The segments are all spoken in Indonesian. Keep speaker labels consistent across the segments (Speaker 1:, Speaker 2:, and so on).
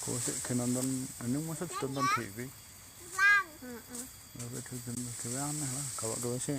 Speaker 1: Kok sih nonton ini masa ditonton TV? Udah ditonton TV aneh lah. Kalau gue sih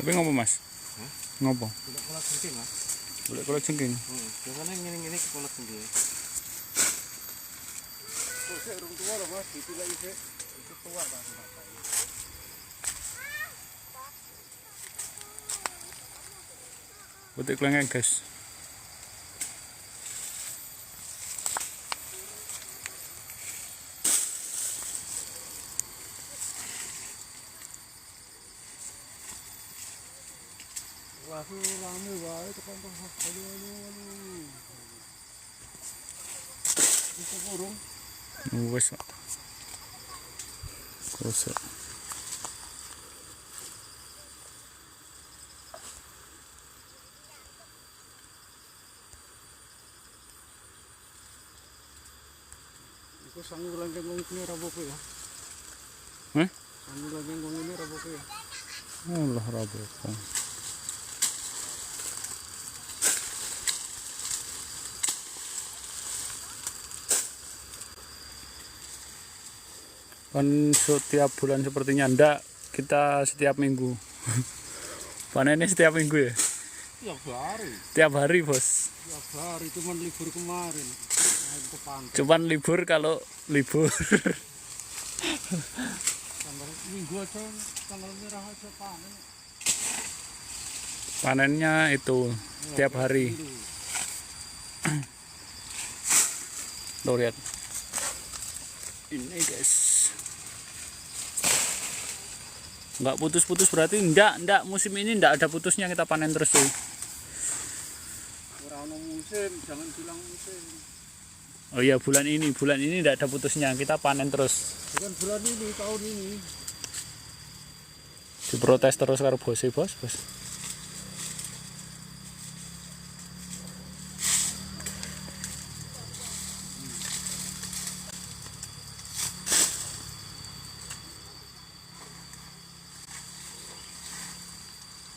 Speaker 1: tapi ngopo Mas? Ngopo?
Speaker 2: Boleh kolak jengking Mas.
Speaker 1: Boleh kolak jengking.
Speaker 2: Biasanya ngene-ngene kolak jengking. Kok sik rung tua lho Mas, ditilaki sik. Itu tua Pak.
Speaker 1: Putih kelengeng guys.
Speaker 2: Wah, rame wae tekan tengah. Aduh. Bisa burung.
Speaker 1: Wes. Kosek.
Speaker 2: Iku sangu langgeng wong ini ra apa ya? Sangu langgeng wong ini ra apa ya?
Speaker 1: Allah rabu. Kan setiap bulan sepertinya ndak, kita setiap minggu. Panennya setiap minggu ya?
Speaker 2: Tiap hari.
Speaker 1: Tiap hari bos.
Speaker 2: Tiap hari, cuman libur kemarin.
Speaker 1: Cuman libur kalau libur.
Speaker 2: Tanggal minggu aja, tanggal merah aja panen.
Speaker 1: Panennya itu tiap hari. Tuh lihat. Ini guys. Enggak putus-putus berarti enggak musim ini enggak ada putusnya, kita panen terus tuh.
Speaker 2: Ora ono musim, jangan bilang musim.
Speaker 1: Oh iya bulan ini enggak ada putusnya, kita panen terus.
Speaker 2: Bukan bulan ini, tahun ini.
Speaker 1: Diprotes terus karo bos.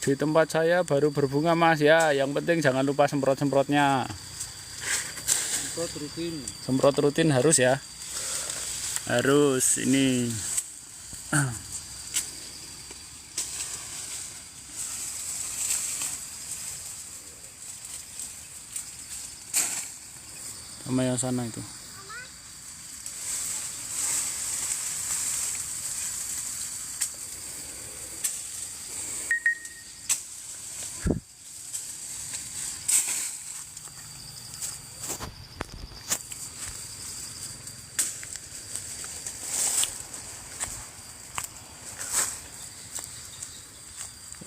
Speaker 1: Di tempat saya baru berbunga Mas ya, yang penting jangan lupa semprot-semprotnya. Semprot rutin harus ya. Harus ini. Sama yang sana itu.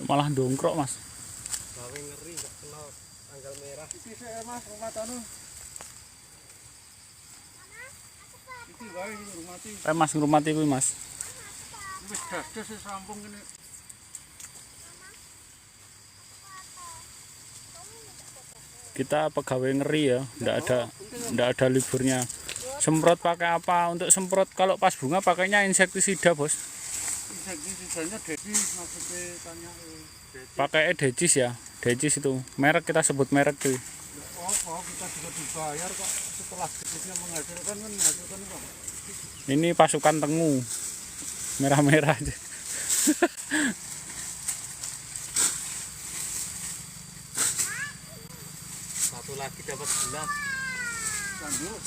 Speaker 1: Malah dongkrok Mas.
Speaker 2: Gawe ngeri enggak kenal tanggal merah. Iki sik Mas, rumah tanu. Iki wae ngurmati.
Speaker 1: Mas ngurmati kuwi Mas.
Speaker 2: Wis dados wis rampung kene.
Speaker 1: Kita pegawai ngeri ya, enggak ada liburnya. Semprot pakai apa? Untuk semprot kalau pas bunga pakainya insektisida, Bos.
Speaker 2: Insektisidanya Decis maksudnya tanya
Speaker 1: pakai Decis ya, Decis itu merek, kita sebut merek tuh.
Speaker 2: Oh, kita juga dibayar kok setelah Decisnya menghasilkan kok.
Speaker 1: Ini pasukan Tengu merah-merah aja.
Speaker 2: Satu lagi dapat gelas. Lanjut.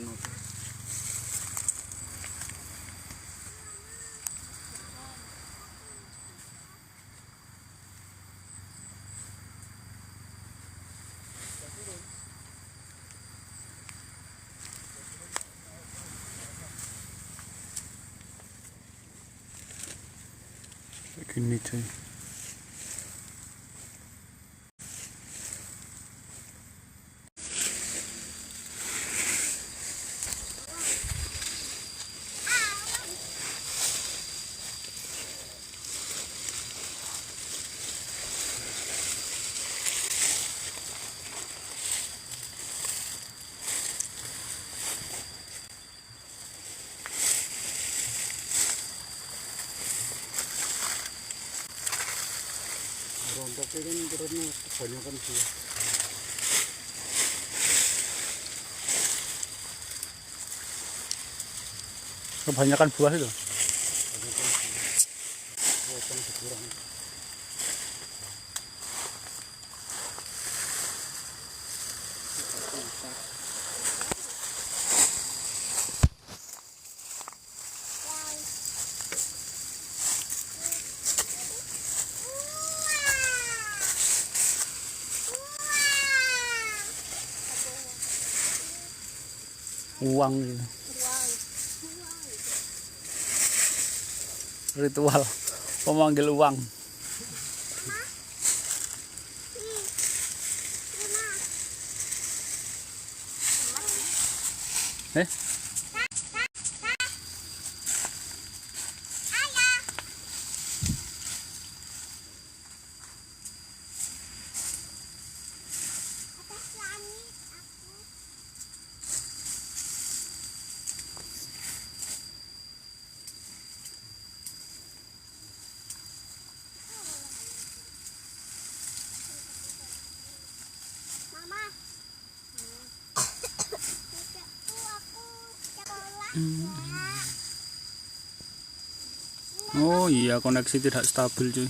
Speaker 2: penuh.
Speaker 1: Gini cuy.
Speaker 2: Rontoknya kan karena kebanyakan buah.
Speaker 1: Kebanyakan buah itu.
Speaker 2: Kebanyakan buah yang berkurang.
Speaker 1: Uang gitu. Ritual pemanggil uang. Eh? Oh iya, koneksi tidak stabil cuy.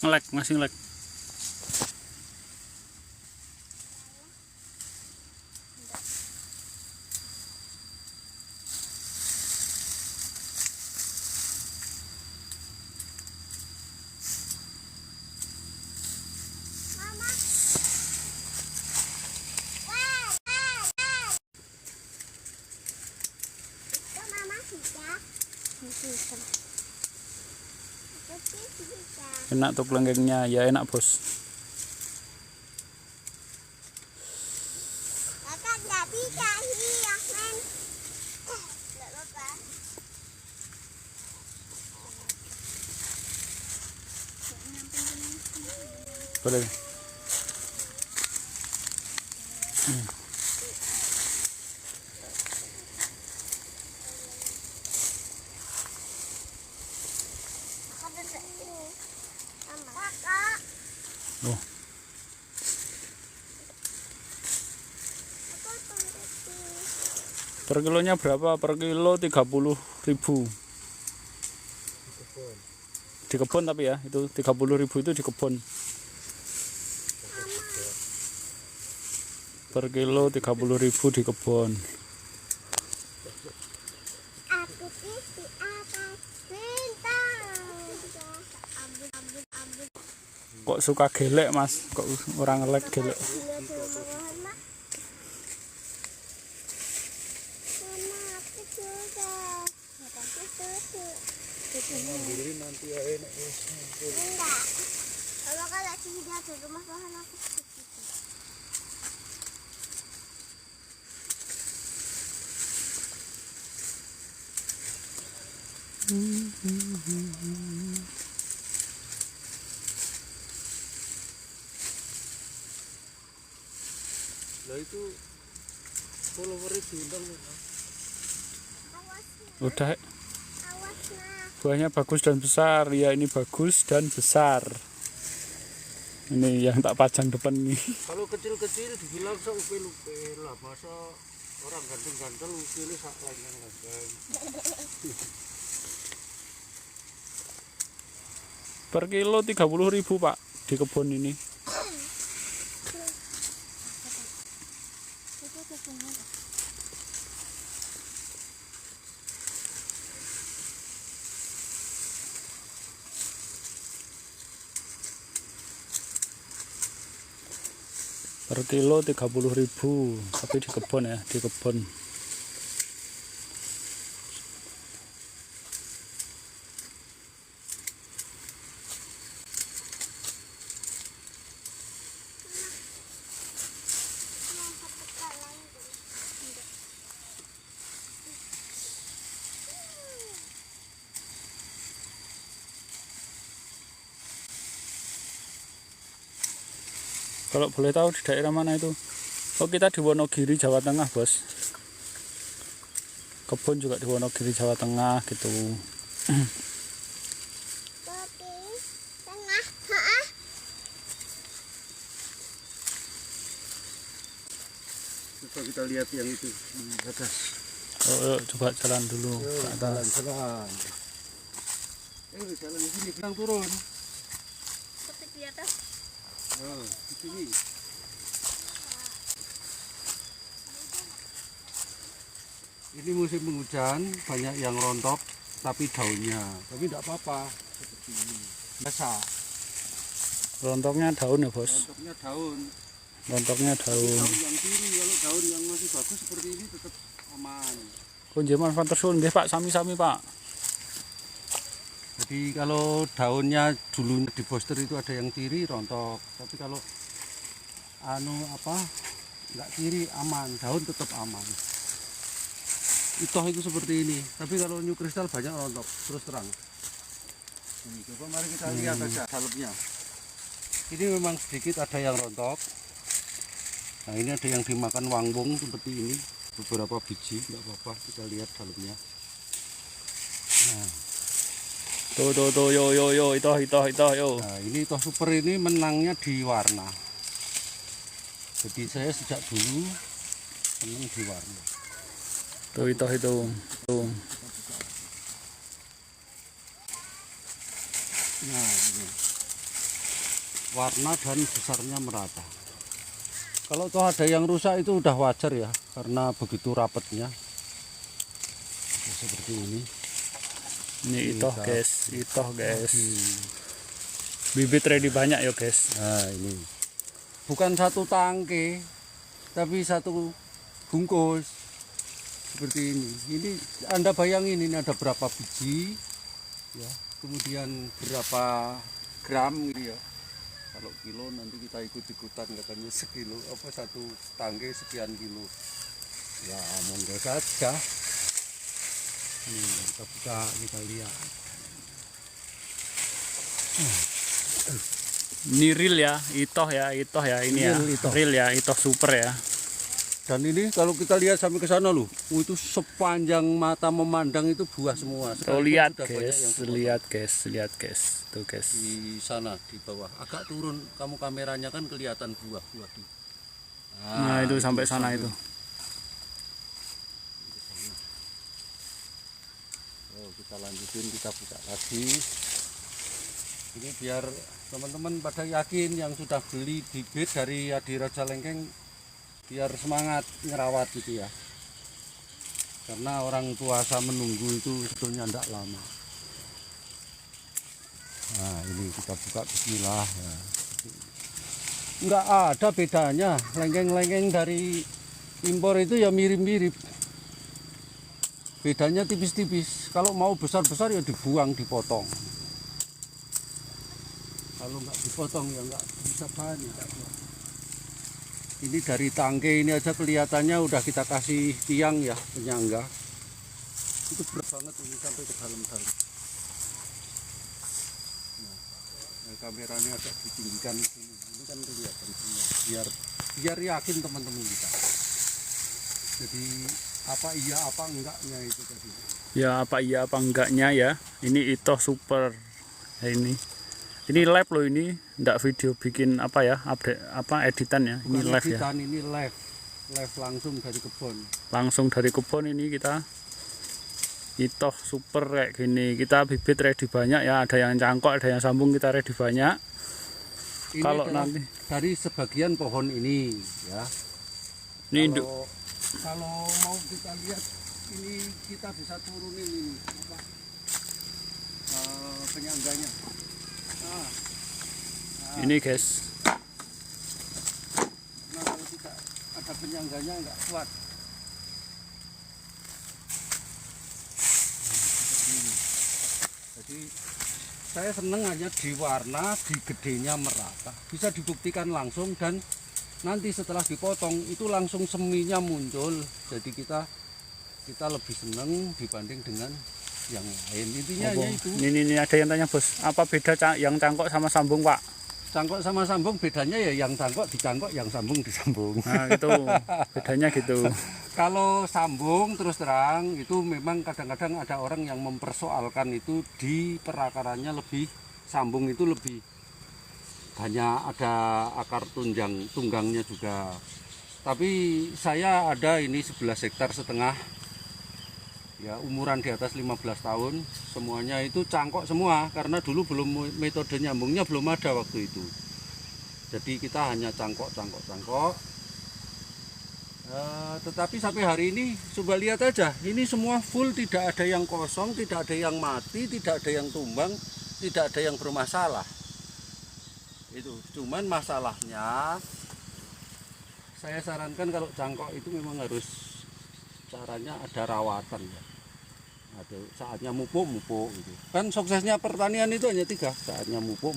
Speaker 1: Nge-lag, masih nge-lag. Enak tuh kelengkengnya, ya enak bos. Boleh. Oh. Per kilonya berapa? Per kilo 30.000. Di kebun tapi ya, itu 30.000 itu di kebun. Per kilo 30.000 di kebun. Kok suka gelek mas? Kok orang ngelek gelek?
Speaker 2: Nanti ya enak.
Speaker 3: Enggak. Kalau lagi di rumah bahan aku.
Speaker 2: Lah itu followernya diundang.
Speaker 1: Udah.
Speaker 3: Awasnya.
Speaker 1: Buahnya bagus dan besar. Ya ini bagus dan besar. Ini yang tak pajang depan nih.
Speaker 2: Kalau kecil-kecil dibilang sok upil-upil lah, masa orang ganteng-ganteng upilnya sak lengkeng-lengkeng.
Speaker 1: Per kilo 30.000 Pak di kebun ini. Per kilo 30.000, tapi di kebun ya, di kebun. Kalau boleh tahu di daerah mana itu? Oh, kita di Wonogiri, Jawa Tengah, Bos. Kebun juga di Wonogiri, Jawa Tengah gitu.
Speaker 3: Oke, tengah. Hah?
Speaker 2: Coba kita lihat yang itu di atas.
Speaker 1: Oh, coba jalan dulu ke atas.
Speaker 2: Jalan. Jalan di sini, bilang turun.
Speaker 3: Seperti di atas.
Speaker 2: Oh, di sini. Ini musim penghujan, banyak yang rontok, tapi daunnya. Tapi tidak apa-apa, seperti ini. Biasa.
Speaker 1: Rontoknya daun ya, Bos.
Speaker 2: Rontoknya daun.
Speaker 1: Rontoknya daun.
Speaker 2: Daun yang kiri, kalau daun yang masih bagus seperti ini tetap aman.
Speaker 1: Kunjungan Fantersun, nggih Pak, sami-sami Pak.
Speaker 2: Jadi kalau daunnya dulu di poster itu ada yang kiri rontok, tapi kalau nggak kiri aman, daun tetap aman. Itoh itu seperti ini, tapi kalau new kristal banyak rontok, terus terang. Ini, coba mari kita lihat aja dalamnya. Ini memang sedikit ada yang rontok. Nah ini ada yang dimakan wangbong seperti ini, beberapa biji, nggak apa-apa, kita lihat dalamnya. Nah.
Speaker 1: Tuh, yo, itu, yo.
Speaker 2: Nah, ini toh super ini menangnya di warna. Jadi saya sejak dulu senang di warna.
Speaker 1: Tuh, itu. Tuh.
Speaker 2: Nah, ini. Warna dan besarnya merata. Kalau toh ada yang rusak itu udah wajar ya, karena begitu rapatnya. Ya, seperti ini.
Speaker 1: Ini itoh guys. Bibit ready banyak ya guys.
Speaker 2: Nah ini bukan satu tangke, tapi satu bungkus seperti ini. Ini Anda bayangin ini ada berapa biji, ya. Kemudian berapa gram gitu ya. Kalau kilo nanti kita ikut-ikutan katanya sekilo, apa satu tangke sekian kilo. Ya monggo saja. Kita buka, kita lihat.
Speaker 1: Ini real ya, itoh ya ini ya.
Speaker 2: Real itoh.
Speaker 1: Real ya, itoh super ya.
Speaker 2: Dan ini kalau kita lihat sampai ke sana loh, itu sepanjang mata memandang itu buah semua.
Speaker 1: Tuh
Speaker 2: Sekalipun
Speaker 1: lihat
Speaker 2: sudah banyak yang
Speaker 1: guys, lihat guys. Tuh guys.
Speaker 2: di sana di bawah. Agak turun kamu kameranya kan kelihatan buah-buah tuh.
Speaker 1: Nah, itu sampai sana itu.
Speaker 2: Kita lanjutin, kita buka lagi. Ini biar teman-teman pada yakin yang sudah beli bibit dari Adi Raja Lengkeng, biar semangat ngerawat gitu ya. Karena orang puasa menunggu itu sebetulnya tidak lama. Nah ini kita buka, bismillah ya. Enggak ada bedanya, lengkeng-lengkeng dari impor itu ya mirip-mirip. Bedanya tipis-tipis. Kalau mau besar-besar ya dibuang, dipotong. Kalau nggak dipotong ya nggak bisa banyak. Ini dari tangke ini aja kelihatannya udah kita kasih tiang ya, penyangga. Itu berat banget ini sampai ke dalam-dalam. Nah, kameranya agak ditinggikan sini. Ini kan kelihatan semua. Biar yakin teman-teman kita. Jadi apa iya apa enggaknya itu tadi.
Speaker 1: Ya apa iya apa enggaknya ya. Ini itoh super. Ya, ini Ini live loh ini, ndak video bikin apa ya, update apa editan ya. Ini
Speaker 2: Bukan
Speaker 1: live ya.
Speaker 2: editan, ini live langsung dari kebun.
Speaker 1: Langsung dari kebun ini kita. Itoh super kayak gini. Kita bibit ready banyak ya, ada yang cangkok, ada yang sambung, kita ready banyak.
Speaker 2: Ini
Speaker 1: Kalau
Speaker 2: adalah
Speaker 1: nanti
Speaker 2: dari sebagian pohon ini ya.
Speaker 1: ini induk.
Speaker 2: Kalau mau kita lihat ini kita bisa turunin ini apa penyangganya. Nah,
Speaker 1: Ini guys.
Speaker 2: nah kalau tidak ada penyangganya nggak kuat. Jadi saya seneng hanya di warna, di gedenya merata. Bisa dibuktikan langsung dan nanti setelah dipotong itu langsung seminya muncul. Jadi kita lebih seneng dibanding dengan yang lain. Intinya hanya itu.
Speaker 1: Ini ada yang tanya bos, apa beda yang cangkok sama sambung pak?
Speaker 2: Cangkok sama sambung bedanya ya yang cangkok dicangkok, yang sambung disambung.
Speaker 1: Nah gitu, bedanya gitu.
Speaker 2: Kalau sambung terus terang itu memang kadang-kadang ada orang yang mempersoalkan itu di perakarannya lebih sambung itu lebih banyak, ada akar tunggangnya juga. Tapi saya ada ini 11 hektar setengah ya, umuran di atas 15 tahun, semuanya itu cangkok semua karena dulu belum, metode nyambungnya belum ada waktu itu. Jadi kita hanya cangkok. Tetapi sampai hari ini coba lihat aja, ini semua full, tidak ada yang kosong, tidak ada yang mati, tidak ada yang tumbang, tidak ada yang bermasalah. Itu cuman masalahnya saya sarankan kalau cangkok itu memang harus caranya ada rawatan ya. Ada saatnya mupuk gitu. Kan suksesnya pertanian itu hanya 3, saatnya mupuk,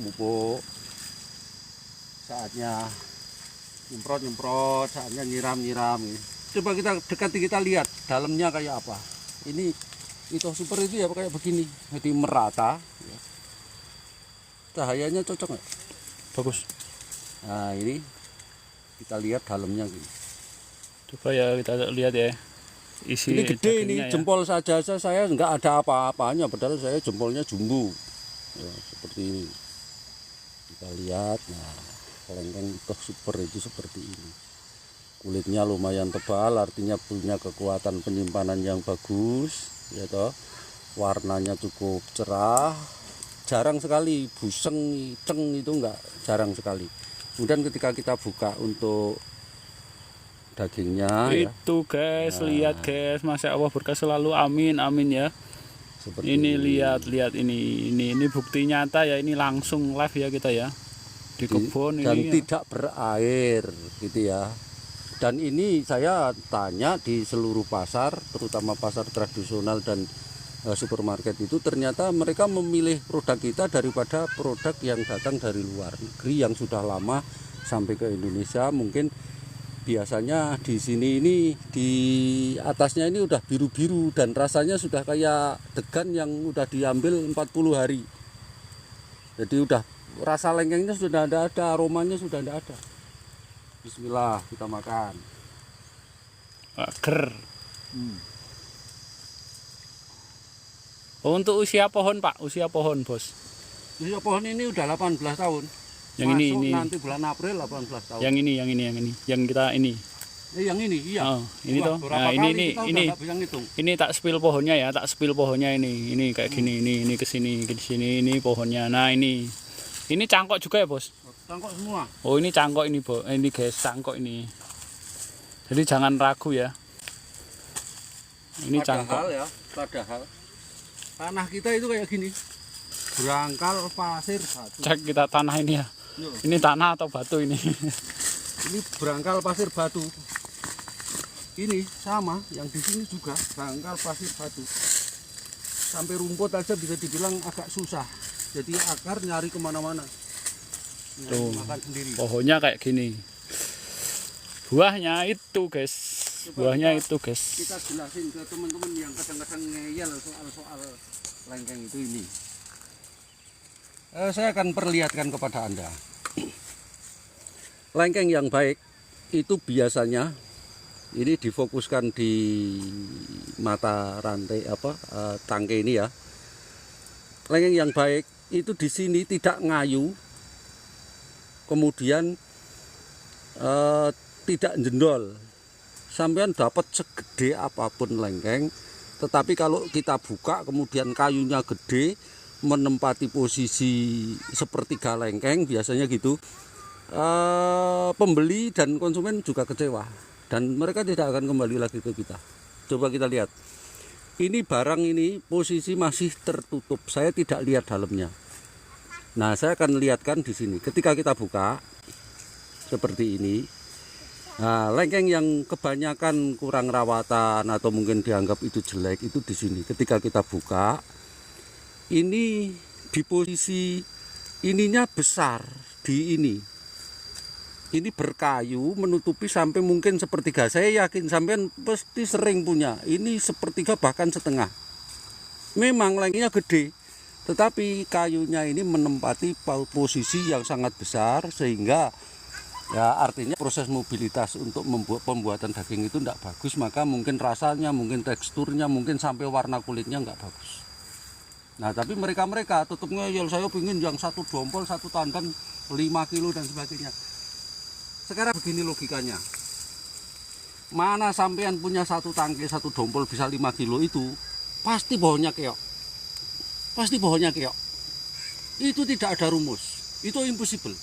Speaker 2: saatnya nyemprot, saatnya nyiram gitu. Coba kita dekati, kita lihat dalamnya kayak apa. Ini Itoh Super itu ya kayak begini, jadi merata ya. Cahayanya cocok nggak?
Speaker 1: Bagus.
Speaker 2: Nah ini kita lihat dalamnya gini.
Speaker 1: Coba ya kita lihat ya. Isi
Speaker 2: Ini gede ini,
Speaker 1: dagingnya ya.
Speaker 2: jempol saja saya nggak ada apa-apanya, padahal saya jempolnya jumbo ya, seperti ini. Kita lihat, nah kelengkeng Itoh Super itu seperti ini, kulitnya lumayan tebal, artinya punya kekuatan penyimpanan yang bagus ya toh. Warnanya cukup cerah, jarang sekali buseng ceng, itu enggak, jarang sekali. Kemudian ketika kita buka untuk dagingnya
Speaker 1: itu
Speaker 2: ya.
Speaker 1: guys, lihat guys, Masya Allah berkah selalu, amin ya.
Speaker 2: Seperti
Speaker 1: Ini lihat ini bukti nyata ya, ini langsung live ya kita ya di kebun
Speaker 2: dan
Speaker 1: ini
Speaker 2: tidak berair gitu ya. Dan ini saya tanya di seluruh pasar, terutama pasar tradisional dan supermarket itu, ternyata mereka memilih produk kita daripada produk yang datang dari luar negeri yang sudah lama sampai ke Indonesia. Mungkin biasanya di sini ini di atasnya ini udah biru-biru dan rasanya sudah kayak degan yang udah diambil 40 hari. Jadi udah rasa lengkengnya sudah tidak ada, aromanya sudah tidak ada. Bismillah, kita makan.
Speaker 1: Ger. Oh, untuk usia pohon pak, usia pohon bos.
Speaker 2: Usia pohon ini udah 18 tahun.
Speaker 1: Yang
Speaker 2: Masuk
Speaker 1: ini
Speaker 2: nanti bulan April 18 tahun.
Speaker 1: yang ini yang kita ini.
Speaker 2: Yang ini iya.
Speaker 1: Oh, ini
Speaker 2: Wah,
Speaker 1: toh.
Speaker 2: berapa
Speaker 1: Nah,
Speaker 2: kali
Speaker 1: ini
Speaker 2: kita udah nggak bisa ngitung.
Speaker 1: ini tak spill pohonnya ya, tak spill pohonnya ini. Ini kayak gini, ini ke sini ini pohonnya. Nah, ini cangkok juga ya, Bos?
Speaker 2: Cangkok semua.
Speaker 1: Oh, ini cangkok ini, Bos. Ini guys, cangkok ini. Jadi jangan ragu ya. Ini cangkok.
Speaker 2: Padahal tanah kita itu kayak gini. Berangkal pasir batu.
Speaker 1: Cek kita tanah ini ya.
Speaker 2: Yo.
Speaker 1: Ini tanah atau batu ini?
Speaker 2: Ini berangkal pasir batu. Ini sama, yang di sini juga berangkal pasir batu. Sampai rumput aja bisa dibilang agak susah. Jadi akar nyari kemana-mana.
Speaker 1: Tuh,
Speaker 2: makan sendiri.
Speaker 1: pohonnya kayak gini. Buahnya itu guys. Buahnya itu guys.
Speaker 2: Kita jelasin ke teman-teman yang kadang-kadang ngeyel soal lengkeng itu ini. Saya akan perlihatkan kepada Anda. Lengkeng yang baik itu biasanya ini difokuskan di mata rantai tangkai ini ya. Lengkeng yang baik itu di sini tidak ngayu, kemudian tidak jendol. Sampean dapat segede apapun lengkeng, tetapi kalau kita buka kemudian kayunya gede, menempati posisi sepertiga lengkeng biasanya gitu, pembeli dan konsumen juga kecewa dan mereka tidak akan kembali lagi ke kita. Coba kita lihat, ini barang ini posisi masih tertutup, saya tidak lihat dalamnya. Nah, saya akan lihatkan di sini. Ketika kita buka seperti ini, nah, lengkeng yang kebanyakan kurang rawatan atau mungkin dianggap itu jelek itu di sini. Ketika kita buka, ini di posisi ininya besar di ini. Ini berkayu menutupi sampai mungkin sepertiga. Saya yakin sampean pasti sering punya. Ini sepertiga bahkan setengah. Memang lengkengnya gede, tetapi kayunya ini menempati posisi yang sangat besar sehingga ya artinya proses mobilitas untuk membuat pembuatan daging itu tidak bagus, maka mungkin rasanya, mungkin teksturnya, mungkin sampai warna kulitnya nggak bagus. Nah, tapi mereka tutup ngeyel, saya pingin yang satu dompol, satu tandan 5 kilo dan sebagainya. Sekarang begini logikanya, mana sampean punya satu tangkai, satu dompol bisa 5 kilo itu, pasti pohonnya keok. Pasti pohonnya keok. Itu tidak ada rumus, itu impossible.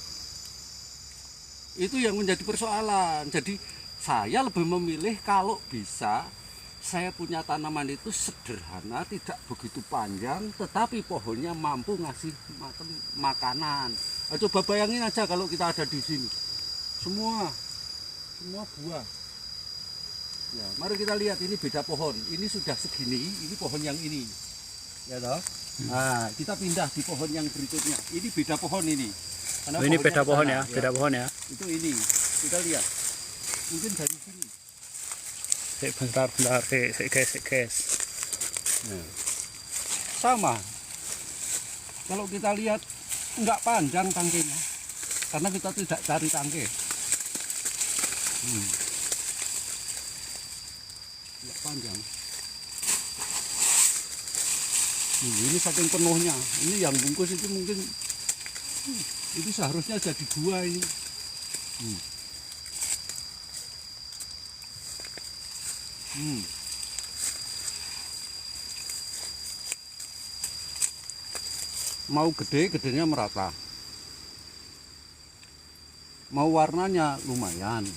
Speaker 2: Itu yang menjadi persoalan. Jadi saya lebih memilih kalau bisa saya punya tanaman itu sederhana, tidak begitu panjang, tetapi pohonnya mampu ngasih makanan. Nah, coba bayangin aja kalau kita ada di sini, semua buah. Ya, mari kita lihat ini beda pohon. Ini sudah segini, ini pohon yang ini, ya toh. Nah, kita pindah di pohon yang berikutnya. Ini beda pohon ini.
Speaker 1: Oh, ini beda pohon ya, beda pohon ya.
Speaker 2: Itu ini, kita lihat. Mungkin dari sini.
Speaker 1: Bentar, guys.
Speaker 2: Nah, sama. Kalau kita lihat enggak panjang tangkainya, karena kita tidak cari tangkai. Enggak panjang. Ini saking penuhnya. Ini yang bungkus itu mungkin itu seharusnya jadi 2 ini. Mau gedenya merata, mau warnanya lumayan.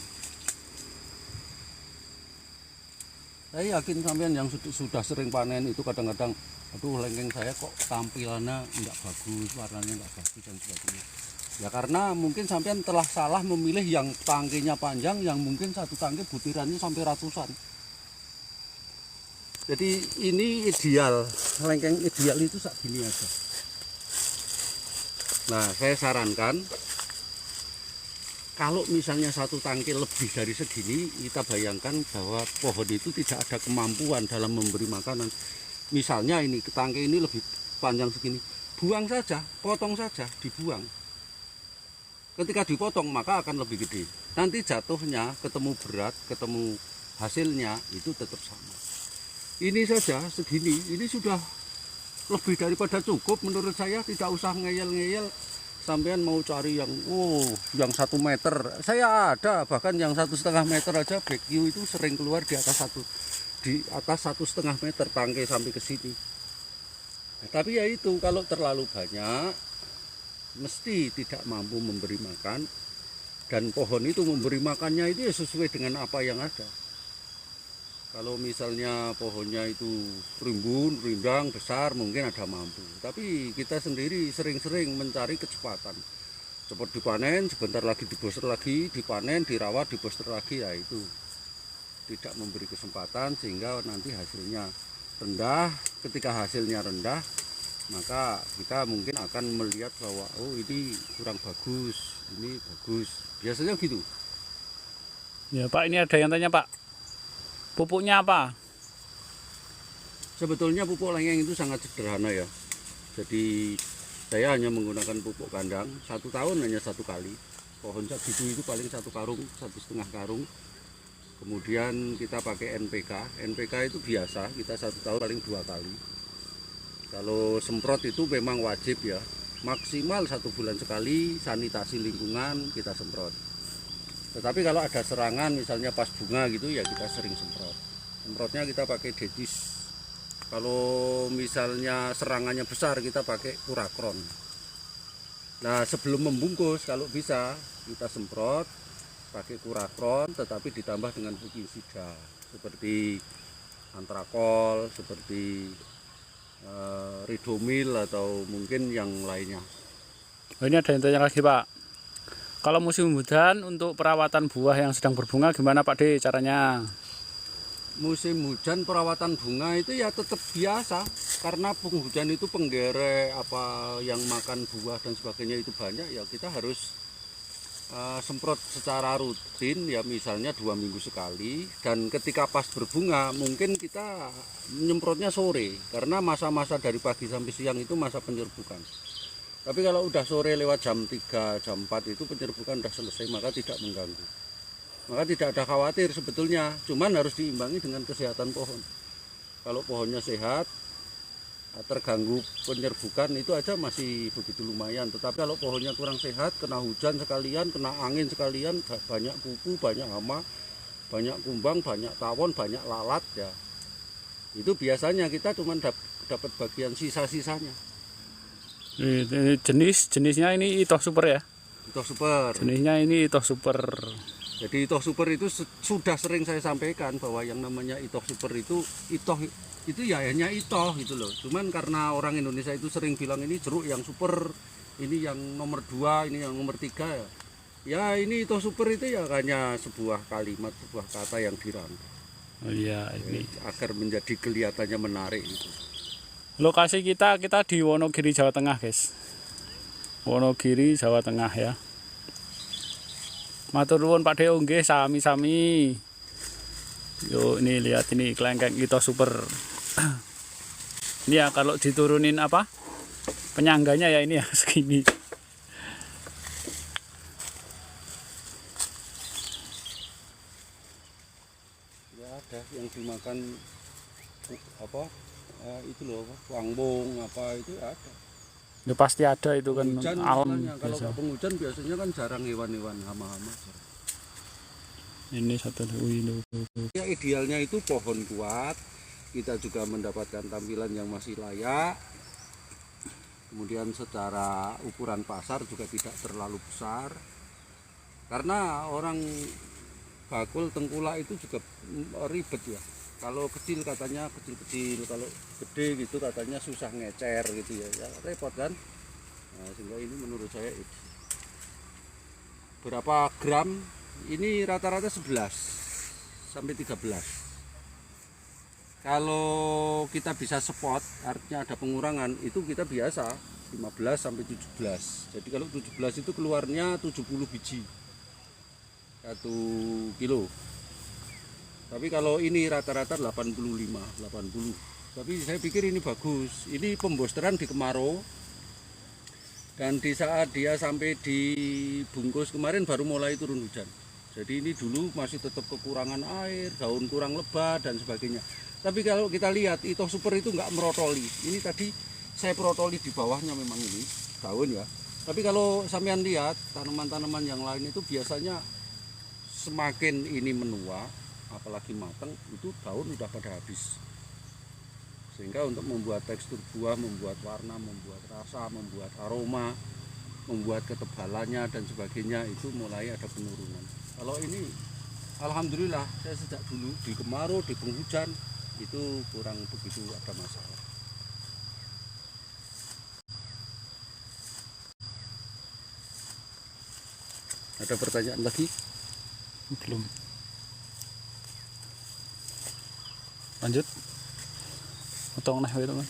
Speaker 2: Saya yakin sampean yang sudah sering panen itu kadang-kadang, aduh lengkeng saya kok tampilannya enggak bagus, warnanya enggak bagus dan sebagainya. Ya karena mungkin sampean telah salah memilih yang tangkainya panjang, yang mungkin satu tangkai butirannya sampai ratusan. Jadi ini ideal, lengkeng ideal itu sak gini aja. Nah, saya sarankan kalau misalnya satu tangkai lebih dari segini, kita bayangkan bahwa pohon itu tidak ada kemampuan dalam memberi makanan. Misalnya ini tangkai ini lebih panjang segini, buang saja, potong saja, dibuang. Ketika dipotong maka akan lebih gede. Nanti jatuhnya ketemu berat, ketemu hasilnya itu tetap sama. Ini saja segini, ini sudah lebih daripada cukup menurut saya. Tidak usah ngeyel-ngeyel sampean mau cari yang yang 1 meter. Saya ada bahkan yang 1,5 meter aja BQ itu sering keluar di atas 1,5 meter tangkai sampai ke sini. Nah, tapi ya itu kalau terlalu banyak mesti tidak mampu memberi makan, dan pohon itu memberi makannya itu ya sesuai dengan apa yang ada. Kalau misalnya pohonnya itu rimbun, rindang, besar, mungkin ada mampu. Tapi kita sendiri sering-sering mencari kecepatan. Cepat dipanen, sebentar lagi diboster lagi, dipanen, dirawat, diboster lagi, ya itu tidak memberi kesempatan sehingga nanti hasilnya rendah. Ketika hasilnya rendah, maka kita mungkin akan melihat bahwa oh ini kurang bagus, ini bagus. Biasanya gitu.
Speaker 1: Ya Pak, ini ada yang tanya Pak. Pupuknya apa?
Speaker 2: Sebetulnya pupuk lengkeng itu sangat sederhana ya. Jadi saya hanya menggunakan pupuk kandang, 1 tahun hanya 1 kali. Pohon sabidu itu paling 1 karung, 1,5 karung. Kemudian kita pakai NPK. NPK itu biasa, kita 1 tahun paling 2 kali. Kalau semprot itu memang wajib ya, maksimal 1 bulan sekali sanitasi lingkungan kita semprot. Tetapi kalau ada serangan misalnya pas bunga gitu ya kita sering semprot. Semprotnya kita pakai dedis. Kalau misalnya serangannya besar kita pakai Purakron. Nah sebelum membungkus kalau bisa kita semprot pakai Purakron, tetapi ditambah dengan fungisida seperti antrakol, seperti Ridomil atau mungkin yang lainnya.
Speaker 1: Oh, ini ada yang tanya lagi Pak. Kalau musim hujan untuk perawatan buah yang sedang berbunga gimana Pak D caranya?
Speaker 2: Musim hujan perawatan bunga itu ya tetap biasa, karena penghujan itu penggere apa yang makan buah dan sebagainya itu banyak, ya kita harus semprot secara rutin ya, misalnya 2 minggu sekali. Dan ketika pas berbunga mungkin kita menyemprotnya sore, karena masa-masa dari pagi sampai siang itu masa penyerbukan. Tapi kalau udah sore lewat jam 3, jam 4 itu penyerbukan udah selesai, maka tidak mengganggu. Maka tidak ada khawatir sebetulnya, cuman harus diimbangi dengan kesehatan pohon. Kalau pohonnya sehat, terganggu penyerbukan itu aja masih begitu lumayan. Tetapi kalau pohonnya kurang sehat, kena hujan sekalian, kena angin sekalian, banyak kuku, banyak hama, banyak kumbang, banyak tawon, banyak lalat ya, itu biasanya kita cuma dapat bagian sisa-sisanya.
Speaker 1: Ini jenisnya ini Itoh Super ya?
Speaker 2: Itoh Super.
Speaker 1: Jenisnya ini Itoh Super.
Speaker 2: Jadi Itoh Super itu sudah sering saya sampaikan bahwa yang namanya Itoh Super itu ya hanya itoh gitu loh. Cuman karena orang Indonesia itu sering bilang ini jeruk yang super, ini yang nomor 2, ini yang nomor 3 ya. Ya ini Itoh Super itu ya hanya sebuah kalimat, sebuah kata yang dirangkai.
Speaker 1: Oh iya ini.
Speaker 2: Agar menjadi kelihatannya menarik gitu.
Speaker 1: Lokasi kita di Wonogiri Jawa Tengah guys. Wonogiri Jawa Tengah ya. Matur nuwun Pak Deo nggih sami-sami. Yo ini lihat ini kelengkeng Itoh Super. Ini ya kalau diturunin apa? Penyangganya ya ini ya segini.
Speaker 2: Ya ada yang dimakan apa? Itu loh, wangbong apa itu ada.
Speaker 1: Ya pasti ada itu kan
Speaker 2: Penghujan
Speaker 1: alam
Speaker 2: misalnya, kalau
Speaker 1: biasa.
Speaker 2: nggak penghujan biasanya kan jarang hewan-hewan hama-hama.
Speaker 1: Ini satu ini.
Speaker 2: Ya idealnya itu pohon kuat, kita juga mendapatkan tampilan yang masih layak. Kemudian secara ukuran pasar juga tidak terlalu besar. Karena orang bakul tengkulak itu juga ribet ya. Kalau kecil katanya kecil-kecil, kalau gede gitu katanya susah ngecer gitu ya. Ya repot kan? Nah, sehingga ini menurut saya berapa gram? Ini rata-rata 11 sampai 13. Kalau kita bisa spot, artinya ada pengurangan, itu kita biasa 15 sampai 17. Jadi kalau 17 itu keluarnya 70 biji 1 kilo. Tapi kalau ini rata-rata 85, 80. Tapi saya pikir ini bagus. Ini pembosteran di kemarau. Dan di saat dia sampai dibungkus kemarin baru mulai turun hujan. Jadi ini dulu masih tetap kekurangan air, daun kurang lebat dan sebagainya. Tapi kalau kita lihat Itoh Super itu nggak merotoli. Ini tadi saya protoli di bawahnya memang ini daun ya. Tapi kalau sampean lihat tanaman-tanaman yang lain itu biasanya semakin ini menua, apalagi matang, itu daun udah pada habis. Sehingga untuk membuat tekstur buah, membuat warna, membuat rasa, membuat aroma, membuat ketebalannya dan sebagainya itu mulai ada penurunan. Kalau ini alhamdulillah saya sejak dulu di kemarau, di penghujan itu kurang begitu ada masalah. Ada pertanyaan lagi?
Speaker 1: Belum. Lanjut. Potong nah itu kan.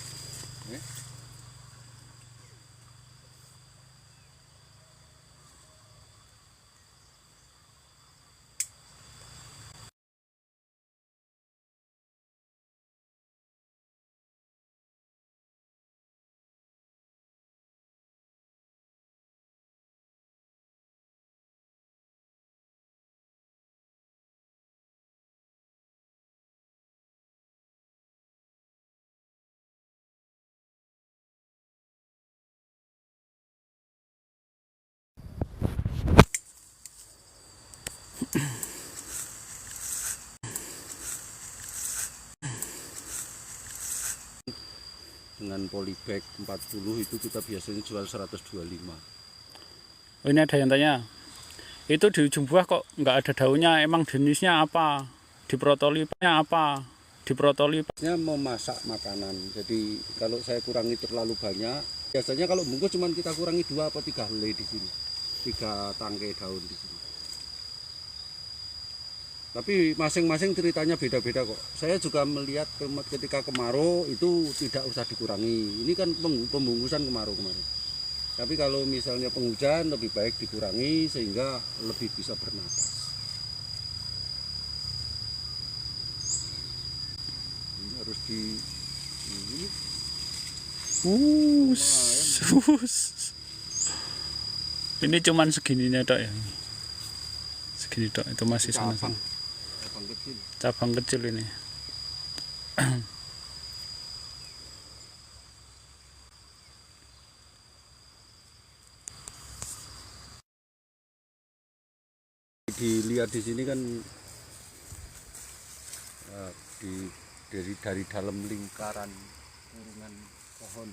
Speaker 2: dengan polybag 40 itu kita biasanya jual 125.
Speaker 1: Oh, ini ada yang tanya, itu di ujung buah kok nggak ada daunnya, emang jenisnya apa? Diprotolipnya apa? Diprotolip.
Speaker 2: Ini memasak makanan, jadi kalau saya kurangi terlalu banyak, biasanya kalau bungkus cuman kita kurangi 2 atau 3 helai di sini, 3 tangkai daun di sini. Tapi masing-masing ceritanya beda-beda kok. Saya juga melihat ketika kemarau itu tidak usah dikurangi. Ini kan pembungkusan kemarau kemarin. Tapi kalau misalnya penghujan lebih baik dikurangi sehingga lebih bisa bernapas. Ini harus di ini.
Speaker 1: Ini cuman segininya tok ya. Segini tok, itu masih sana.
Speaker 2: Cabang kecil.
Speaker 1: Cabang kecil ini.
Speaker 2: Dilihat di sini kan dari dalam lingkaran kurungan pohon.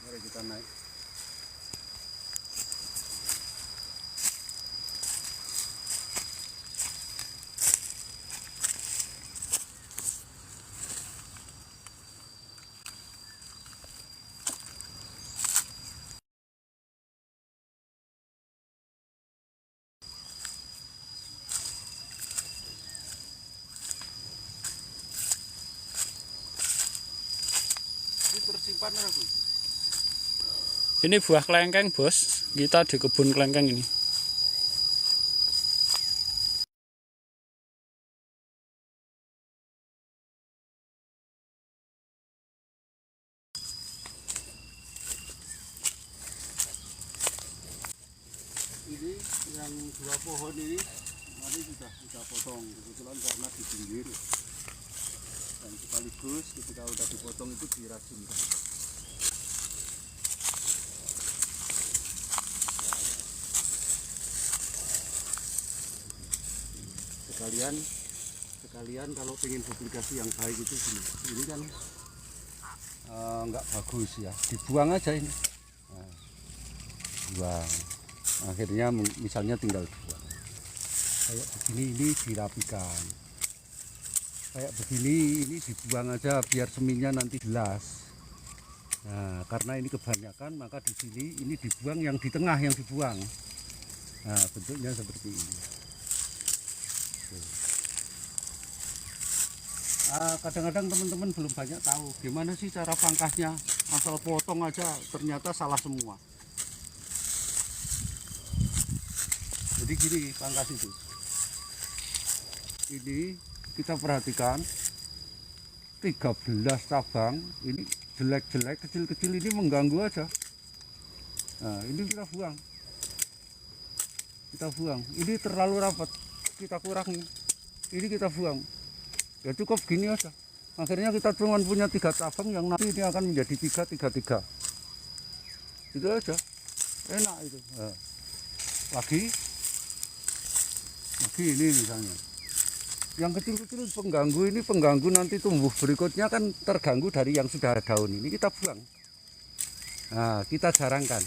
Speaker 2: Mari kita naik. Ini tersimpan aku.
Speaker 1: Ini buah kelengkeng, Bos. Kita di kebun kelengkeng ini.
Speaker 2: Ini yang 2 pohon ini nanti sudah kita potong kebetulan karena di pinggir, dan sekaligus ketika udah dipotong itu dirajunkan. Sekalian kalau pengen publikasi yang baik itu gini, ini kan nggak bagus ya, dibuang aja ini. Nah, buang. Akhirnya misalnya tinggal buang. Kayak begini ini dirapikan. Kayak begini ini dibuang aja biar seminya nanti jelas. Nah, karena ini kebanyakan maka di sini ini dibuang, yang di tengah yang dibuang. Nah, bentuknya seperti ini. Kadang-kadang teman-teman belum banyak tahu gimana sih cara pangkasnya, asal potong aja ternyata salah semua. Jadi gini pangkas itu, ini kita perhatikan 13 cabang ini jelek-jelek, kecil-kecil ini mengganggu aja. Nah ini kita buang, ini terlalu rapat kita kurangi, ini kita buang. Ya cukup gini aja. Akhirnya kita cuma punya 3 cabang yang nanti ini akan menjadi 3 itu aja, enak itu. Nah, lagi ini misalnya yang kecil-kecil pengganggu nanti tumbuh berikutnya kan terganggu dari yang sudah ada daun, ini kita buang. Nah kita jarangkan,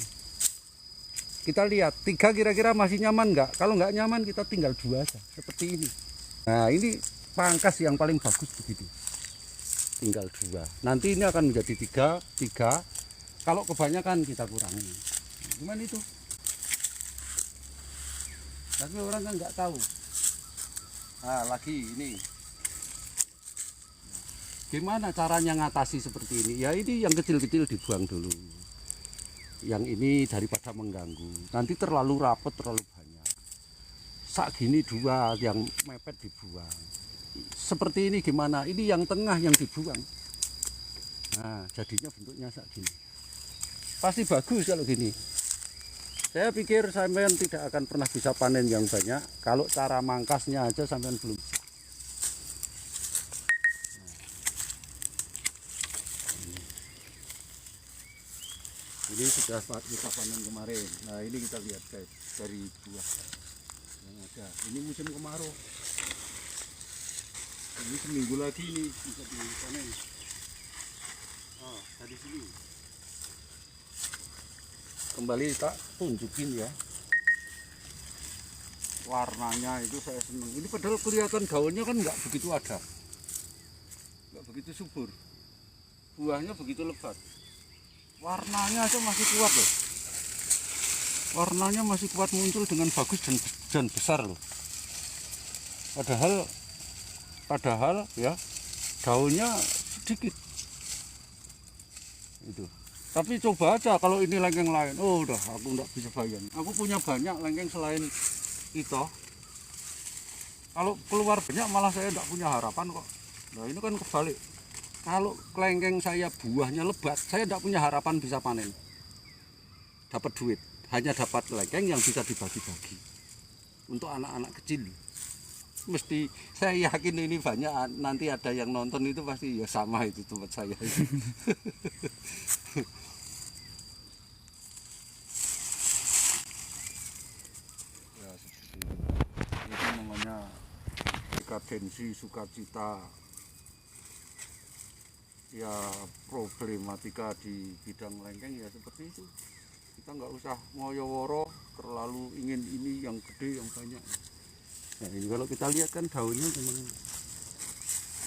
Speaker 2: kita lihat 3 kira-kira masih nyaman nggak, kalau nggak nyaman kita tinggal 2 aja seperti ini. Nah ini pangkas yang paling bagus begitu, tinggal 2, nanti ini akan menjadi 3. Kalau kebanyakan kita kurangi, cuman itu. Tapi orang kan nggak tahu. Nah lagi ini gimana caranya ngatasi seperti ini, ya ini yang kecil-kecil dibuang dulu, yang ini daripada mengganggu, nanti terlalu rapat terlalu banyak, sak gini 2 yang mepet dibuang. Seperti ini gimana, ini yang tengah yang dibuang. Nah jadinya bentuknya sak gini, pasti bagus kalau gini. Saya pikir sampean tidak akan pernah bisa panen yang banyak kalau cara mangkasnya aja sampean belum bisa. Ini sudah kita panen kemarin. Nah ini kita lihat guys, dari buah yang ada. Ini musim kemarau. Ini seminggu lagi ini bisa dipanen. Oh, dari sini. Kembali tak tunjukin ya. Warnanya itu saya senang. Ini padahal kelihatan daunnya kan nggak begitu ada. Nggak begitu subur. Buahnya begitu lebat. Warnanya aja masih kuat loh. Warnanya masih kuat muncul dengan bagus dan besar loh. Padahal ya daunnya sedikit. Itu. Tapi coba aja kalau ini lengkeng lain. Oh udah aku nggak bisa bayang. Aku punya banyak lengkeng selain itu. Kalau keluar banyak malah saya nggak punya harapan kok. Nah ini kan kebalik. Kalau kelengkeng saya buahnya lebat, saya tidak punya harapan bisa panen. Dapat duit, hanya dapat kelengkeng yang bisa dibagi-bagi. Untuk anak-anak kecil. Mesti saya yakin ini banyak nanti ada yang nonton itu pasti ya sama itu tempat saya. Ya seperti itu. Itu namanya dekadensi sukacita. Ya problematika di bidang lengkeng ya seperti itu. Kita nggak usah ngoyo-woro terlalu ingin ini yang gede yang banyak. Nah ini kalau kita lihat kan daunnya memang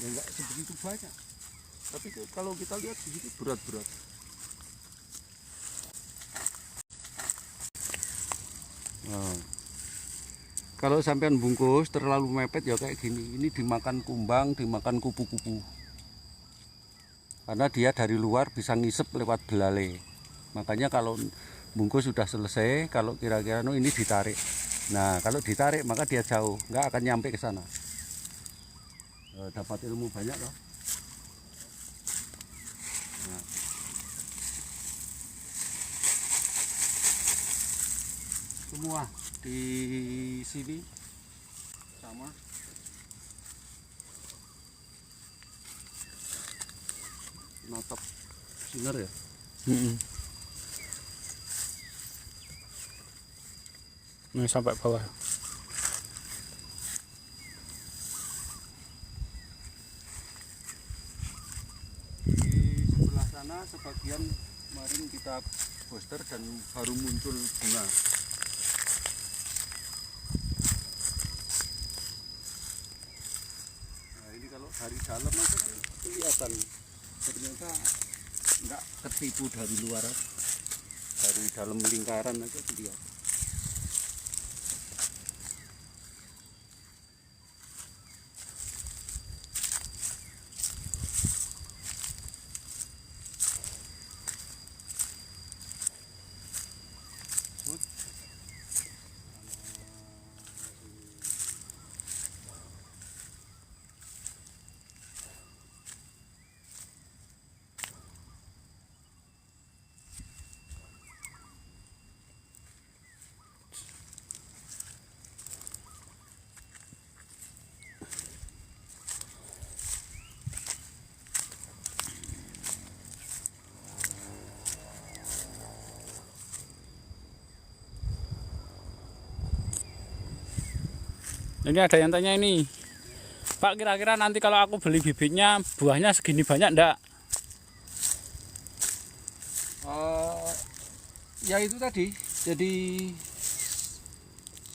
Speaker 2: ya nggak sebegitu banyak. Tapi kalau kita lihat di sini berat-berat. Nah, kalau sampean bungkus terlalu mepet ya kayak gini. Ini dimakan kumbang, dimakan kupu-kupu. Karena dia dari luar bisa ngisep lewat belalai. Makanya kalau bungkus sudah selesai, kalau kira-kira ini ditarik. Nah kalau ditarik maka dia jauh, nggak akan nyampe ke sana. Dapat ilmu banyak loh. Nah. Semua di sini sama. Notop sinar ya.
Speaker 1: Nah, sampai bawah.
Speaker 2: Di sebelah sana sebagian kemarin kita booster dan baru muncul bunga. Nah ini kalau dari dalam aja kan kelihatan. Ternyata enggak ketipu dari luar, dari dalam lingkaran aja kelihatan.
Speaker 1: Ini ada yang tanya ini, Pak, kira-kira nanti kalau aku beli bibitnya buahnya segini banyak enggak?
Speaker 2: Ya itu tadi, jadi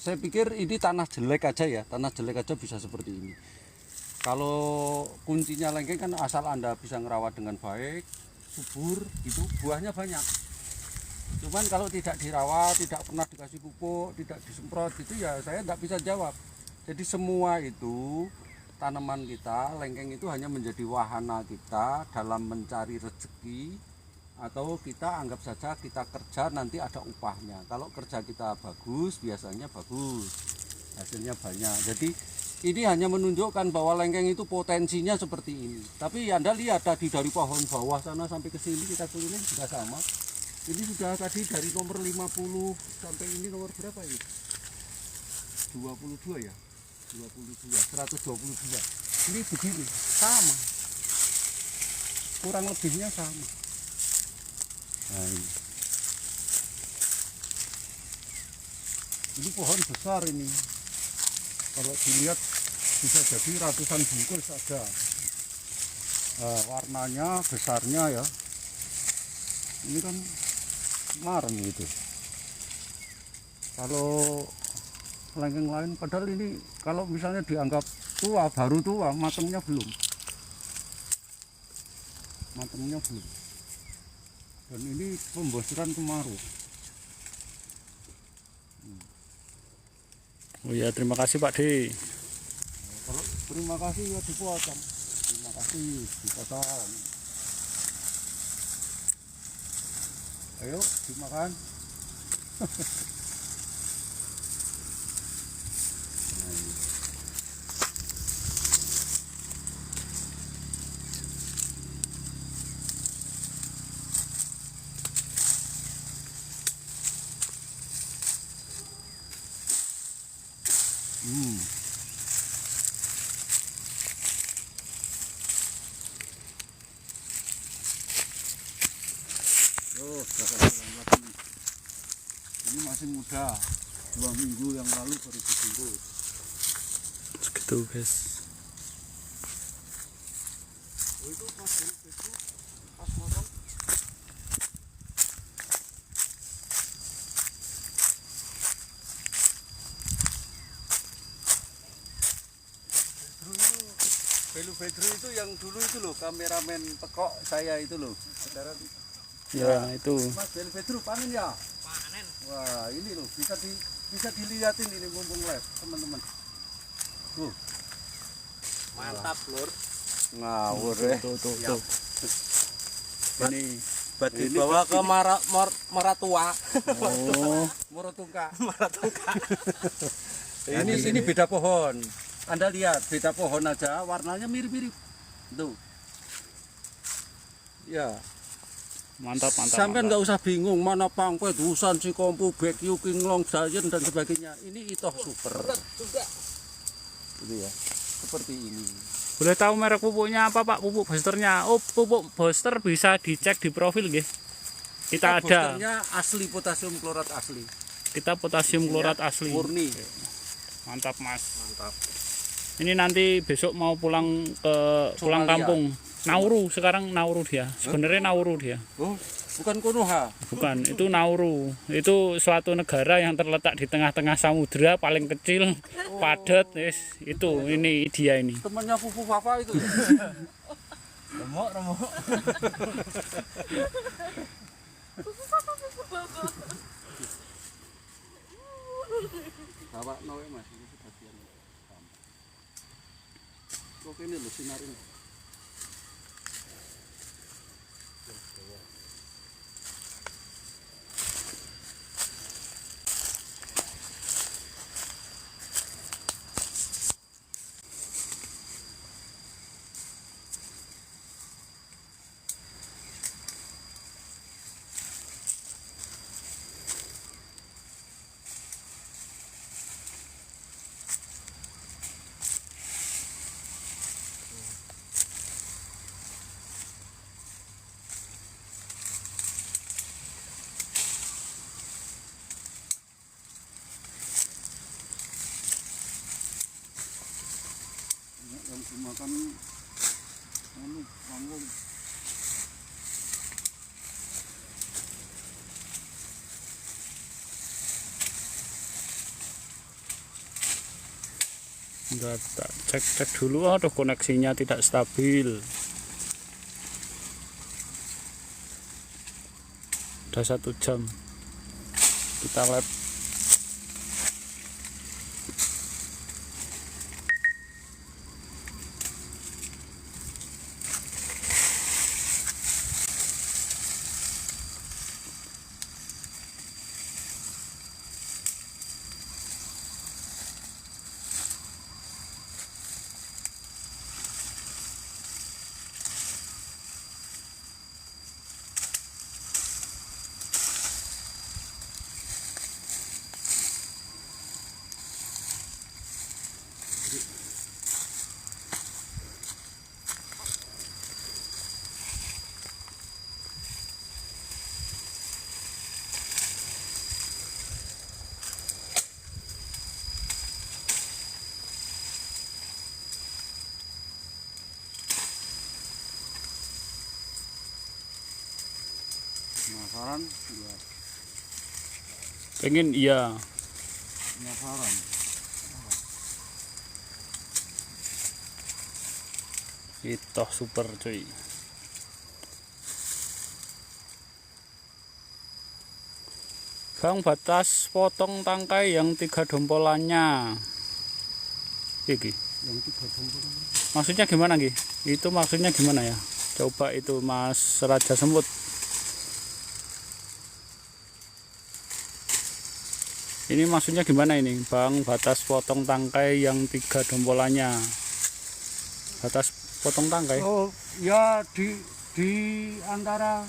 Speaker 2: saya pikir ini tanah jelek aja ya, tanah jelek aja bisa seperti ini. Kalau kuncinya lengkeng kan asal Anda bisa ngerawat dengan baik, subur, gitu, buahnya banyak. Cuman kalau tidak dirawat, tidak pernah dikasih pupuk, tidak disemprot gitu ya saya tidak bisa jawab. Jadi semua itu tanaman kita, lengkeng itu hanya menjadi wahana kita dalam mencari rezeki, atau kita anggap saja kita kerja nanti ada upahnya. Kalau kerja kita bagus, biasanya bagus, hasilnya banyak. Jadi ini hanya menunjukkan bahwa lengkeng itu potensinya seperti ini. Tapi Anda lihat tadi dari pohon bawah sana sampai ke sini kita turunin juga sama. Ini sudah tadi dari nomor 50 sampai ini nomor berapa ini? 22 ya? 122. Ini begini, sama. Kurang lebihnya sama. Nah, ini. Ini pohon besar ini. Kalau dilihat bisa jadi ratusan bungkus ada. Warnanya, besarnya ya. Ini kan marem gitu. Kalau lengkeng lain, padahal ini kalau misalnya dianggap tua, baru tua, matangnya belum. Matangnya belum. Dan ini pembosuran kemarau.
Speaker 1: Oh ya, terima kasih Pak D.
Speaker 2: Kalau terima kasih ya dipotong. Terima kasih dipotong. Ayo dimakan. Oh, ini masih muda, 2 minggu yang lalu baru digurut.
Speaker 1: Segitu guys.
Speaker 2: Oh, itu pas itu pas motong. Belu Bedru itu yang dulu itu loh, kameramen tekok saya itu loh. Saudara.
Speaker 1: Ya, itu.
Speaker 2: Mas Belu Bedru panen ya? Panen. Wah, ini loh bisa dilihatin ini mumpung live, teman-teman. Tuh.
Speaker 4: Mantap, Lur.
Speaker 2: Ngawur
Speaker 1: Tuh. Ini
Speaker 4: Buat dibawa ke Maratua.
Speaker 1: oh,
Speaker 2: Morotungka.
Speaker 4: Maratua.
Speaker 2: Ini beda pohon. Anda lihat beda pohon aja, warnanya mirip-mirip. Tuh. Ya.
Speaker 1: mantap.
Speaker 2: Sampai nggak usah bingung mana pangpet, Husan, Sikompu, Bekyu, Kinglong, Giant dan sebagainya. Ini Itoh Super. Itu ya. Seperti ini.
Speaker 1: Boleh tahu merek pupuknya apa Pak? Pupuk boosternya. Oh, pupuk booster bisa dicek di profil nggih. Kita ada.
Speaker 2: Boosternya asli potasium klorat asli.
Speaker 1: Kita potasium klorat asli.
Speaker 2: Murni.
Speaker 1: Mantap Mas.
Speaker 4: Mantap.
Speaker 1: Ini nanti besok mau pulang
Speaker 2: Somalia.
Speaker 1: kampung. Nauru, sekarang Nauru dia. Sebenarnya Nauru dia.
Speaker 2: Oh, bukan Konoha.
Speaker 1: Bukan, itu Nauru. Itu suatu negara yang terletak di tengah-tengah samudra, paling kecil, padat, itu ini dia ini.
Speaker 2: Temannya Fufu Fafa itu.
Speaker 4: Remuk.
Speaker 2: Bawa noe Mas, ini sebagian. Kok ini lho sinar ini. Yang dimakan panggung.
Speaker 1: Udah tak cek dulu, aduh koneksinya tidak stabil. Udah 1 jam kita lab.
Speaker 2: penasaran ya,
Speaker 1: Pengen iya.
Speaker 2: penasaran.
Speaker 1: Itu super cuy. Bang, batas potong tangkai yang 3 dompolannya. Iki.
Speaker 2: Yang 3 dompolan.
Speaker 1: Maksudnya gimana Ki? Itu maksudnya gimana ya? Coba itu Mas Raja Semut. Ini maksudnya gimana ini, Bang? Batas potong tangkai yang 3 dompolannya. Batas potong tangkai?
Speaker 2: Oh ya, di antara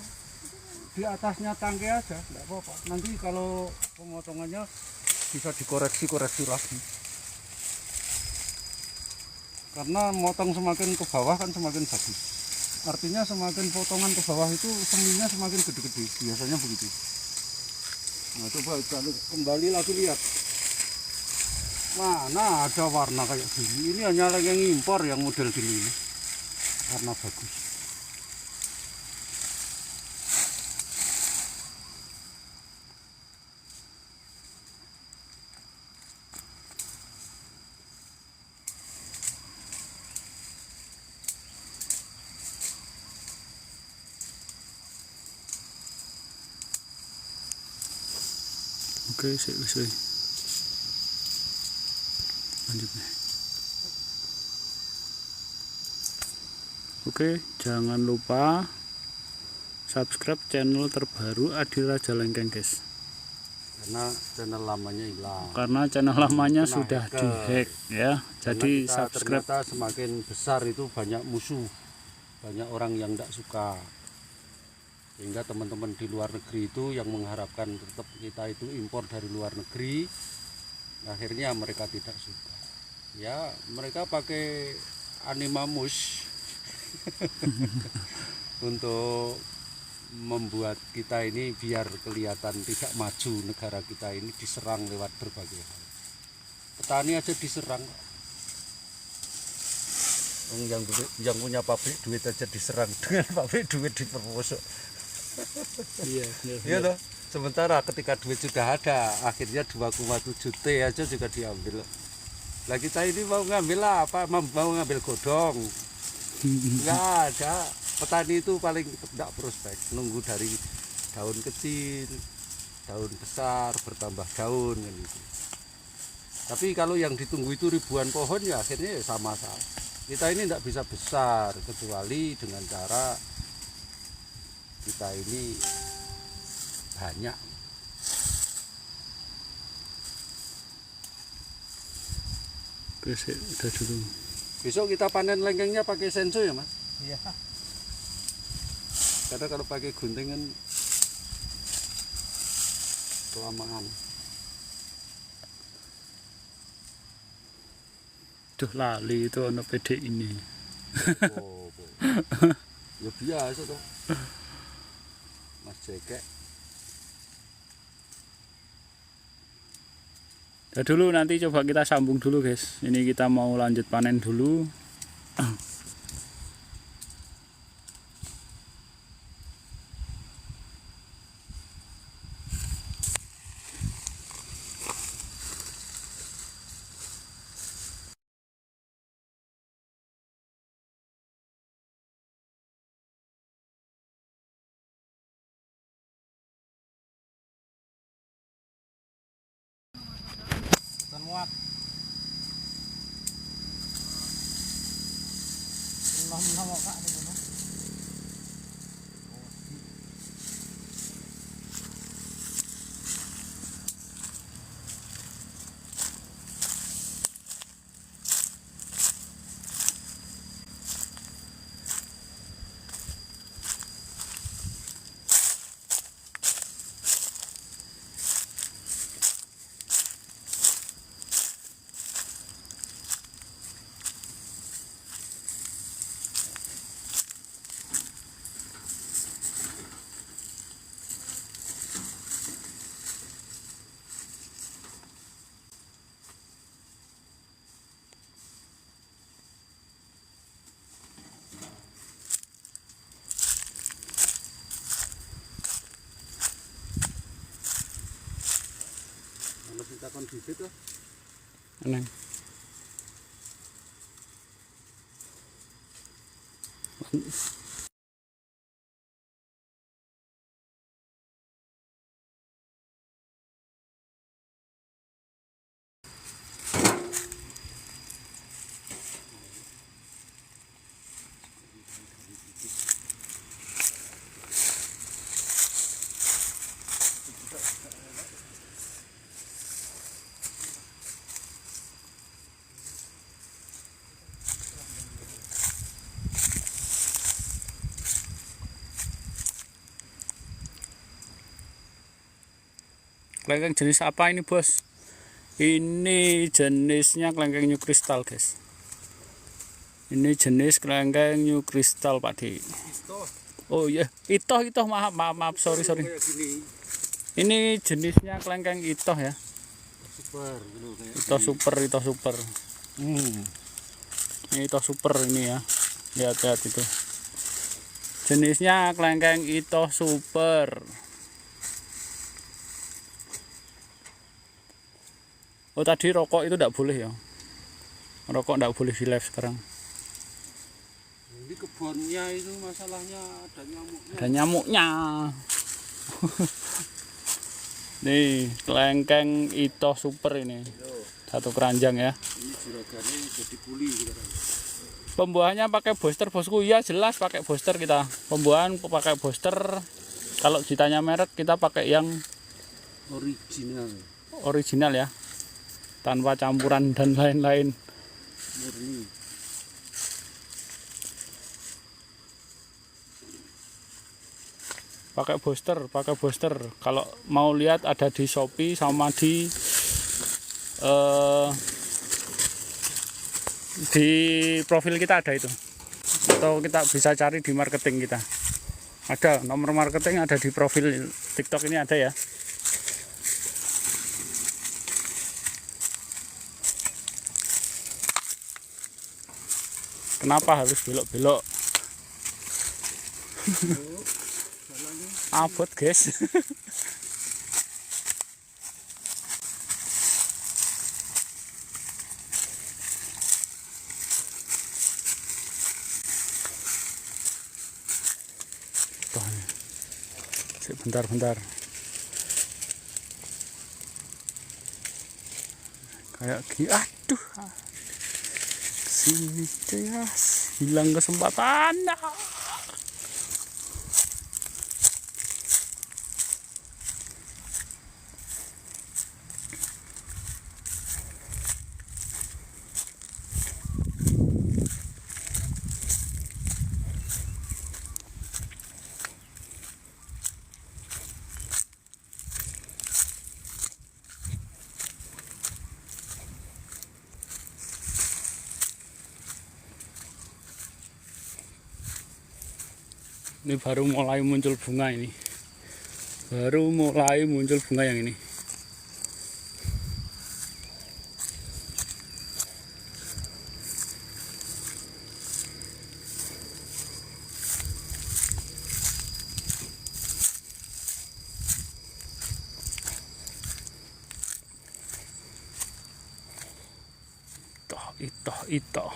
Speaker 2: di atasnya tangkai aja, enggak apa-apa. Nanti kalau pemotongannya bisa dikoreksi lagi. Karena motong semakin ke bawah kan semakin bagus. Artinya semakin potongan ke bawah itu seminya semakin gede-gede. Biasanya begitu. Nah, coba kalau kembali lagi lihat. Mana ada warna kayak gini. Ini hanya yang impor yang model gini ini. Warna bagus.
Speaker 1: Oke, sik wis. Lanjut nih. Oke, jangan lupa subscribe channel terbaru Adi Raja Lengkeng, guys.
Speaker 2: Karena channel lamanya hilang.
Speaker 1: Karena channel lamanya
Speaker 2: Kena
Speaker 1: sudah
Speaker 2: hacker.
Speaker 1: dihack ya. Jadi
Speaker 2: Karena kita
Speaker 1: subscribe.
Speaker 2: ternyata semakin besar itu banyak musuh, banyak orang yang tidak suka, sehingga teman-teman di luar negeri itu yang mengharapkan tetap kita itu impor dari luar negeri, akhirnya mereka tidak suka. Ya mereka pakai Animamus untuk membuat kita ini biar kelihatan tidak maju, negara kita ini diserang lewat berbagai hal. Petani aja diserang. Yang punya pabrik duit aja diserang dengan pabrik duit diperkosok.
Speaker 1: Iya,
Speaker 2: Iya toh. Sementara ketika duit sudah ada, akhirnya 2,7 T aja juga diambil. Lah kita ini mau ngambil apa? Mau ngambil godong. Enggak ada. Petani itu paling tidak prospek, nunggu dari daun kecil, daun besar, bertambah daun kan gitu. Tapi kalau yang ditunggu itu ribuan pohon ya akhirnya ya sama-sama. Kita ini tidak bisa besar kecuali dengan cara kita ini banyak.
Speaker 1: Oke, sik, udah dulu.
Speaker 2: Besok kita panen lengkengnya pakai senso ya Mas?
Speaker 4: Iya.
Speaker 2: Karena kalau pakai gunting kan kelamaan.
Speaker 1: Duh, lali itu ono PD ini.
Speaker 2: Oh, ya biasa toh. Mas Cekek.
Speaker 1: Ya dulu nanti coba kita sambung dulu, guys. Ini kita mau lanjut panen dulu.
Speaker 4: Semua. Nom kak di sana.
Speaker 2: ditakon bibit tuh.
Speaker 1: Neng. Kelengkeng jenis apa ini, Bos? Ini jenisnya kelengkeng New Crystal, guys. Ini jenis kelengkeng New Crystal, Pak Di. Oh iya, itoh, maaf, sorry.
Speaker 2: Kayak gini.
Speaker 1: Ini jenisnya kelengkeng itoh ya.
Speaker 2: Super gitu kayak.
Speaker 1: Itoh super. Ini itoh super ini ya. Lihat itu. Jenisnya kelengkeng itoh super. Oh tadi rokok itu tidak boleh ya. Rokok tidak boleh di live sekarang.
Speaker 2: Ini kebunnya itu masalahnya ada nyamuknya.
Speaker 1: Ada nyamuknya. Nih kelengkeng itoh super ini. Satu keranjang ya.
Speaker 2: Ini juragannya jadi puli gitu kan.
Speaker 1: Pembuahannya pakai booster, bosku. Ya jelas pakai booster kita. Pembuahan pakai booster. Kalau ditanya merek kita pakai yang original ya. Tanpa campuran dan lain-lain.
Speaker 2: Murni.
Speaker 1: Pakai booster. Kalau mau lihat ada di Shopee sama di profil kita ada itu. Atau kita bisa cari di marketing kita. Ada nomor marketing ada di profil TikTok ini ada ya. Kenapa harus belok-belok? Abot, guys. Bentar. Kayak gini, aduh. Sini ya, hilang kesempatan. Ini baru mulai muncul bunga ini. Baru mulai muncul bunga yang ini. Itoh.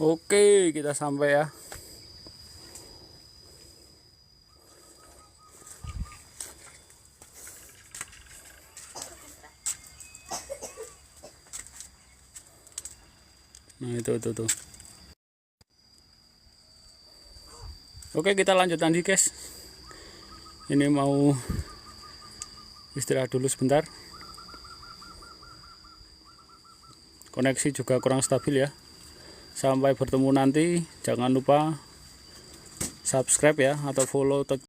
Speaker 1: Oke, kita sampai ya. Nah, itu. Oke, kita lanjut lagi, guys. Ini mau istirahat dulu sebentar. Koneksi juga kurang stabil ya. Sampai bertemu nanti, jangan lupa subscribe ya atau follow